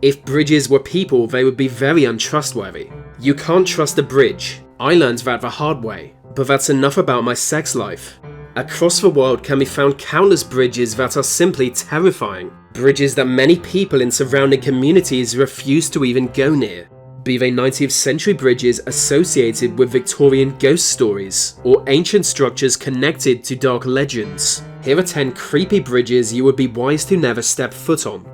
If bridges were people, they would be very untrustworthy. You can't trust a bridge. I learned that the hard way, but that's enough about my sex life. Across the world can be found countless bridges that are simply terrifying. Bridges that many people in surrounding communities refuse to even go near. Be they 19th century bridges associated with Victorian ghost stories, or ancient structures connected to dark legends. Here are 10 creepy bridges you would be wise to never step foot on.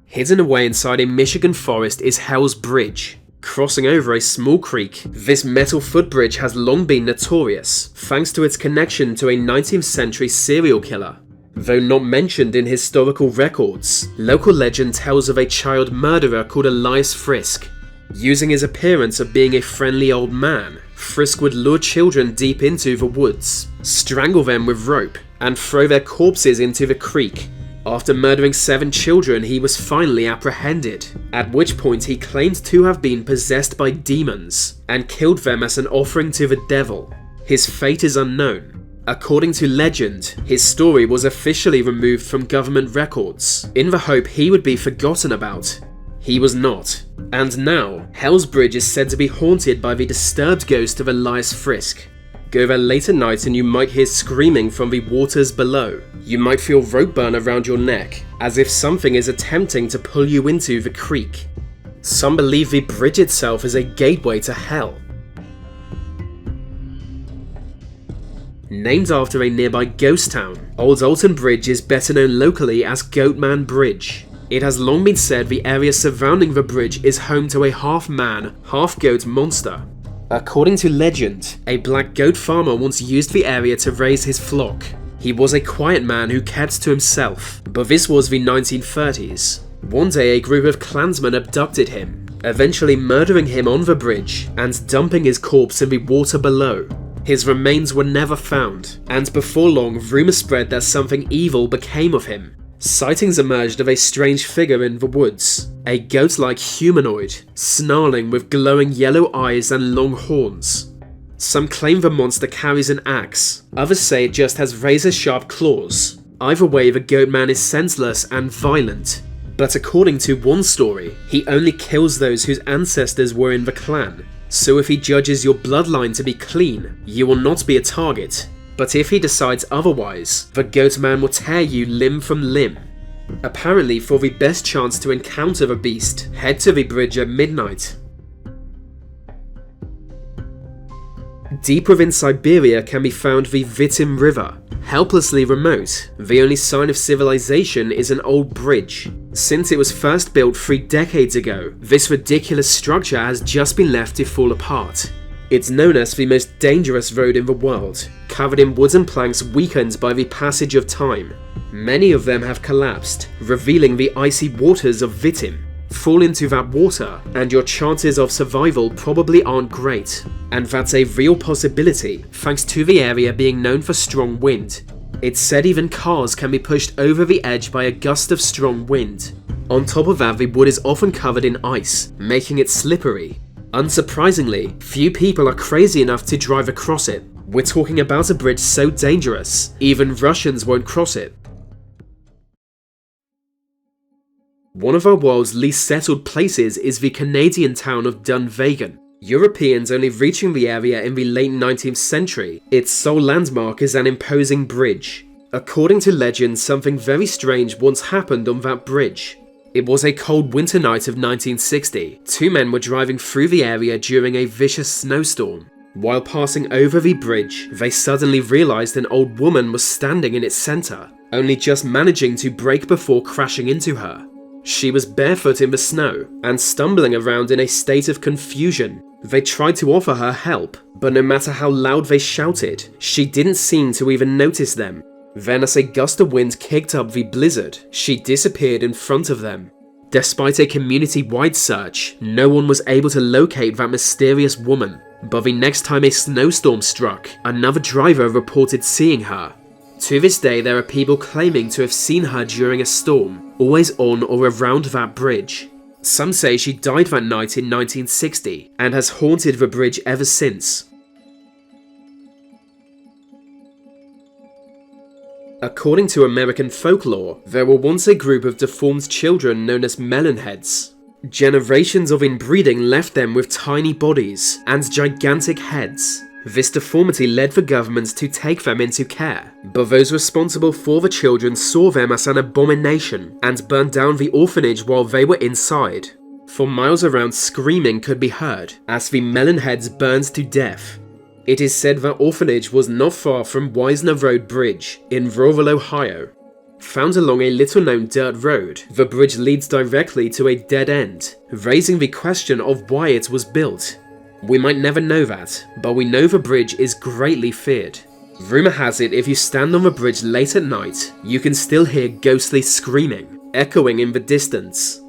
Hidden away inside a Michigan forest is Hell's Bridge. Crossing over a small creek, this metal footbridge has long been notorious, thanks to its connection to a 19th century serial killer. Though not mentioned in historical records, local legend tells of a child murderer called Elias Frisk. Using his appearance of being a friendly old man, Frisk would lure children deep into the woods, strangle them with rope, and throw their corpses into the creek. After murdering 7 children, he was finally apprehended, at which point he claimed to have been possessed by demons, and killed them as an offering to the devil. His fate is unknown. According to legend, his story was officially removed from government records, in the hope he would be forgotten about. He was not, and now, Hell's Bridge is said to be haunted by the disturbed ghost of Elias Frisk. Go there late at night and you might hear screaming from the waters below. You might feel rope burn around your neck, as if something is attempting to pull you into the creek. Some believe the bridge itself is a gateway to hell. Named after a nearby ghost town, Old Alton Bridge is better known locally as Goatman Bridge. It has long been said the area surrounding the bridge is home to a half-man, half-goat monster. According to legend, a black goat farmer once used the area to raise his flock. He was a quiet man who kept to himself, but this was the 1930s. One day a group of Klansmen abducted him, eventually murdering him on the bridge and dumping his corpse in the water below. His remains were never found, and before long rumours spread that something evil became of him. Sightings emerged of a strange figure in the woods, a goat-like humanoid, snarling with glowing yellow eyes and long horns. Some claim the monster carries an axe, others say it just has razor-sharp claws. Either way, the goat man is senseless and violent. But according to one story, he only kills those whose ancestors were in the clan. So if he judges your bloodline to be clean, you will not be a target. But if he decides otherwise, the goat man will tear you limb from limb. Apparently, for the best chance to encounter the beast, head to the bridge at midnight. Deep within Siberia can be found the Vitim River. Helplessly remote, the only sign of civilization is an old bridge. Since it was first built 3 decades ago, this ridiculous structure has just been left to fall apart. It's known as the most dangerous road in the world, covered in wooden planks weakened by the passage of time. Many of them have collapsed, revealing the icy waters of Vitim. Fall into that water, and your chances of survival probably aren't great. And that's a real possibility, thanks to the area being known for strong wind. It's said even cars can be pushed over the edge by a gust of strong wind. On top of that, the wood is often covered in ice, making it slippery. Unsurprisingly, few people are crazy enough to drive across it. We're talking about a bridge so dangerous, even Russians won't cross it. One of our world's least settled places is the Canadian town of Dunvegan. Europeans only reaching the area in the late 19th century, its sole landmark is an imposing bridge. According to legend, something very strange once happened on that bridge. It was a cold winter night of 1960. 2 men were driving through the area during a vicious snowstorm. While passing over the bridge, they suddenly realized an old woman was standing in its center, only just managing to brake before crashing into her. She was barefoot in the snow and stumbling around in a state of confusion. They tried to offer her help, but no matter how loud they shouted, she didn't seem to even notice them. Then as a gust of wind kicked up the blizzard, she disappeared in front of them. Despite a community-wide search, no one was able to locate that mysterious woman. But the next time a snowstorm struck, another driver reported seeing her. To this day, there are people claiming to have seen her during a storm, always on or around that bridge. Some say she died that night in 1960 and has haunted the bridge ever since. According to American folklore, there were once a group of deformed children known as melonheads. Generations of inbreeding left them with tiny bodies and gigantic heads. This deformity led the government to take them into care, but those responsible for the children saw them as an abomination and burned down the orphanage while they were inside. For miles around, screaming could be heard as the melonheads burned to death. It is said that orphanage was not far from Wisner Road Bridge in rural Ohio. Found along a little-known dirt road, the bridge leads directly to a dead end, raising the question of why it was built. We might never know that, but we know the bridge is greatly feared. Rumour has it if you stand on the bridge late at night, you can still hear ghostly screaming, echoing in the distance.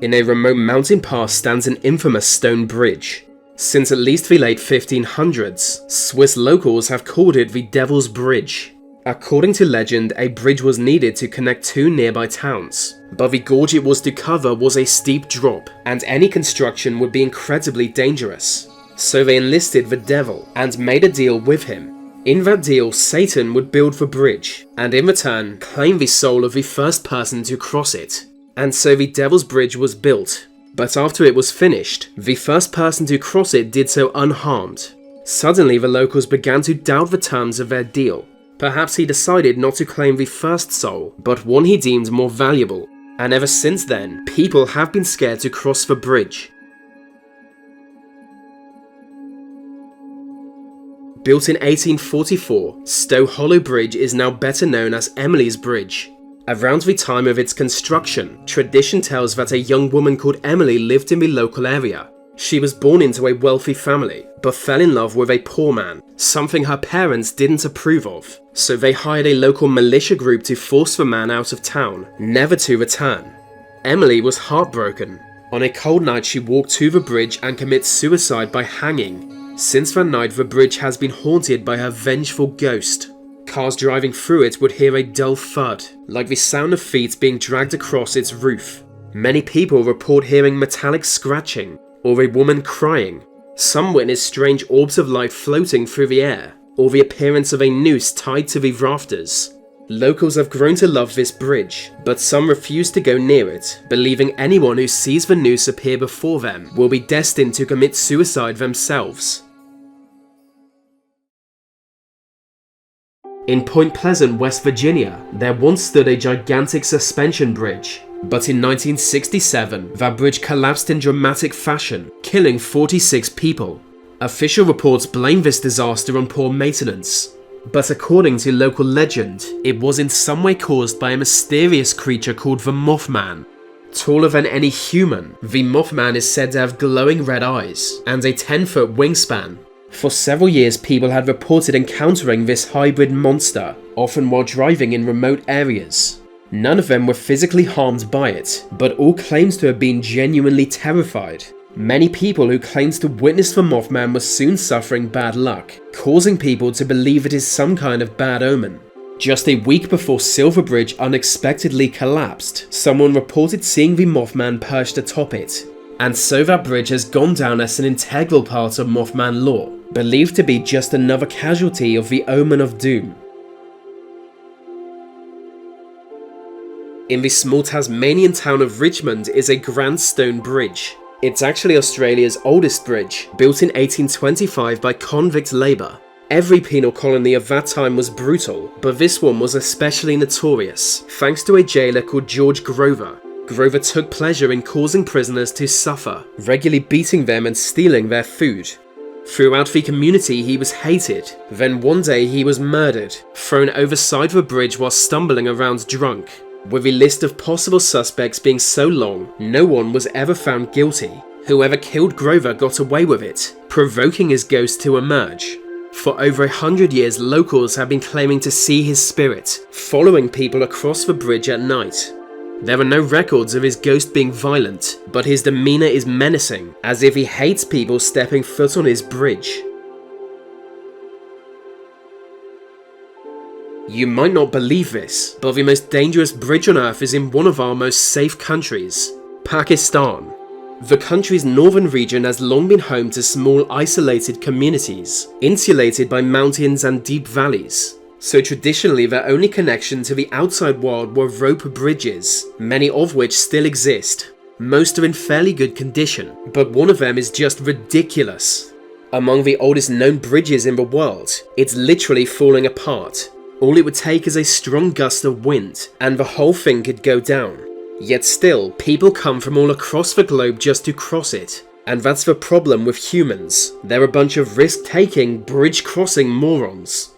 In a remote mountain pass stands an infamous stone bridge. Since at least the late 1500s, Swiss locals have called it the Devil's Bridge. According to legend, a bridge was needed to connect two nearby towns, but the gorge it was to cover was a steep drop, and any construction would be incredibly dangerous. So they enlisted the devil and made a deal with him. In that deal, Satan would build the bridge, and in return, claim the soul of the first person to cross it. And so the Devil's Bridge was built. But after it was finished, the first person to cross it did so unharmed. Suddenly the locals began to doubt the terms of their deal. Perhaps he decided not to claim the first soul, but one he deemed more valuable. And ever since then, people have been scared to cross the bridge. Built in 1844, Stowe Hollow Bridge is now better known as Emily's Bridge. Around the time of its construction, tradition tells that a young woman called Emily lived in the local area. She was born into a wealthy family, but fell in love with a poor man, something her parents didn't approve of. So they hired a local militia group to force the man out of town, never to return. Emily was heartbroken. On a cold night, she walked to the bridge and commits suicide by hanging. Since that night, the bridge has been haunted by her vengeful ghost. Cars driving through it would hear a dull thud, like the sound of feet being dragged across its roof. Many people report hearing metallic scratching, or a woman crying. Some witness strange orbs of light floating through the air, or the appearance of a noose tied to the rafters. Locals have grown to love this bridge, but some refuse to go near it, believing anyone who sees the noose appear before them will be destined to commit suicide themselves. In Point Pleasant, West Virginia, there once stood a gigantic suspension bridge, but in 1967, that bridge collapsed in dramatic fashion, killing 46 people. Official reports blame this disaster on poor maintenance, but according to local legend, it was in some way caused by a mysterious creature called the Mothman. Taller than any human, the Mothman is said to have glowing red eyes and a 10-foot wingspan. For several years, people had reported encountering this hybrid monster, often while driving in remote areas. None of them were physically harmed by it, but all claimed to have been genuinely terrified. Many people who claimed to witness the Mothman were soon suffering bad luck, causing people to believe it is some kind of bad omen. Just a week before Silver Bridge unexpectedly collapsed, someone reported seeing the Mothman perched atop it. And so that bridge has gone down as an integral part of Mothman lore, believed to be just another casualty of the omen of doom. In the small Tasmanian town of Richmond is a grand stone bridge. It's actually Australia's oldest bridge, built in 1825 by convict labour. Every penal colony of that time was brutal, but this one was especially notorious, thanks to a jailer called George Grover. Grover took pleasure in causing prisoners to suffer, regularly beating them and stealing their food. Throughout the community he was hated, then one day he was murdered, thrown overside the bridge while stumbling around drunk. With the list of possible suspects being so long, no one was ever found guilty. Whoever killed Grover got away with it, provoking his ghost to emerge. For over 100 years, locals have been claiming to see his spirit, following people across the bridge at night. There are no records of his ghost being violent, but his demeanour is menacing, as if he hates people stepping foot on his bridge. You might not believe this, but the most dangerous bridge on Earth is in one of our most safe countries, Pakistan. The country's northern region has long been home to small isolated communities, insulated by mountains and deep valleys. So traditionally their only connection to the outside world were rope bridges, many of which still exist. Most are in fairly good condition, but one of them is just ridiculous. Among the oldest known bridges in the world, it's literally falling apart. All it would take is a strong gust of wind, and the whole thing could go down. Yet still, people come from all across the globe just to cross it. And that's the problem with humans. They're a bunch of risk-taking, bridge-crossing morons.